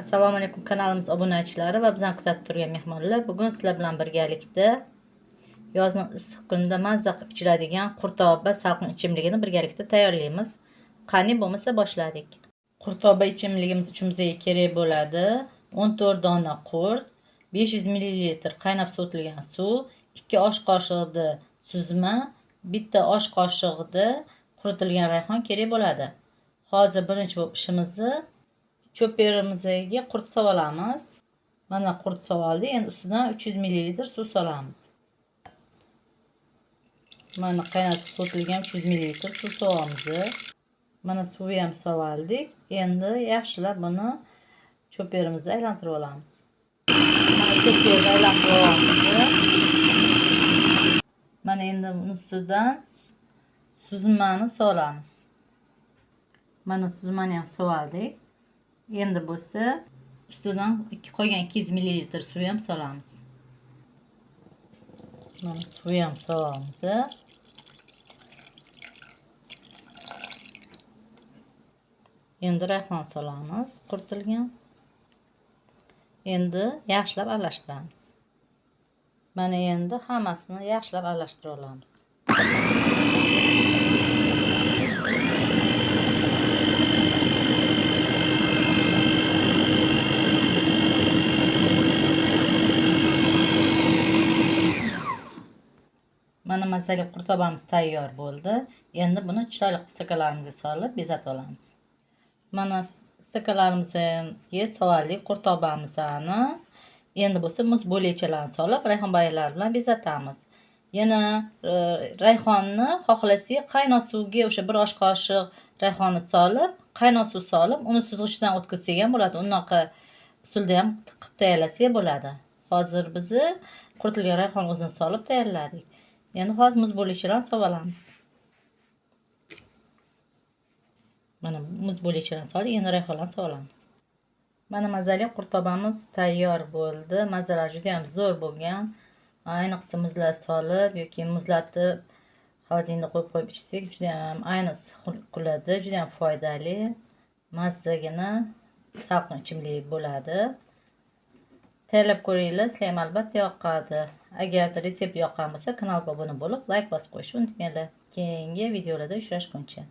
Assalomu alaykum kanalimiz obunachilari va bizani kuzatib turgan mehmonlar. Bugun sizlar bilan birgalikda yozning issiq kunida mazza qilib ichiladigan qurtoba salqin ichimligini birgalikda tayyorlaymiz. Qani bo'lmasa boshladik. Qurtoba ichimligimiz uchun bizga kerak bo'ladi 14 dona qurt, 500 ml qaynab sovitilgan suv, 2 osh qoshiqda suzma, 1 osh qoshiqda quritilgan rayhon kerak bo'ladi. Hozir birinchi bo'lib ishimizni cho'perimizga qurt solamiz. Mana qurt sovildi. Endi ustidan 300 ml suv solamiz. Mana qaynatib sotilgan 300 ml suv solamiz. Mana suvi ham sovildik. Endi yaxshilab buni cho'perimizga aylantirib olamiz. Mana cho'perni aylantirib olamiz. Mana endi ustidan suzmani solamiz. Mana suzmani ham sovildik. Endi bo'lsa ustidan qolgan 200 ml suv ham solamiz. Mana suv ham solamiz. Endi rayhon solamiz, quritilgan. Endi yaxshilab aralashtiramiz. Mana endi hammasini yaxshilab aralashtirib olamiz. Mana mazali qurtobamiz tayyor bo'ldi. Endi buni chiroyli stakanlarimizga solib bezatib olamiz. Mana stakanlarimizga sovildik qurtobamizni. Endi bo'lsa muz bo'lechalarni solib rayhonbaylar bilan bezatamiz. Yana rayhonni xohlasangiz qaynoq suvga o'sha 1 osh qoshiq rayhonni solib, qaynoq suv solib, uni suzgichdan o'tkazsak ham bo'ladi. Unaqa usulda ham qilib tayyorlasak bo'ladi. Hozir biz quritilgan rayhon o'zini solib tayyorladik. Endi hozir muz bo'lechalarni solamiz. Mana muz bo'lechalarni solib, endi rayhonlarni solamiz. Mana mazali qurtobamiz tayyor bo'ldi. Mazzalar juda ham zo'r bo'lgan. Ayniqsa muzlar solib yoki muzlatib xolodilnikda qo'yib ichsak, juda ham ayniqsa quladi, juda ham foydali. Mazzagina salqin ichimlik bo'ladi. Tayyorlab ko'ringlar, sizlarga ham albatta yoqadi. Agar resept yoqqan bo'lsa, kanalga obuna bo'lib, like bosib qo'yishni unutmanglar. Keyingi videolarda uchrashguncha.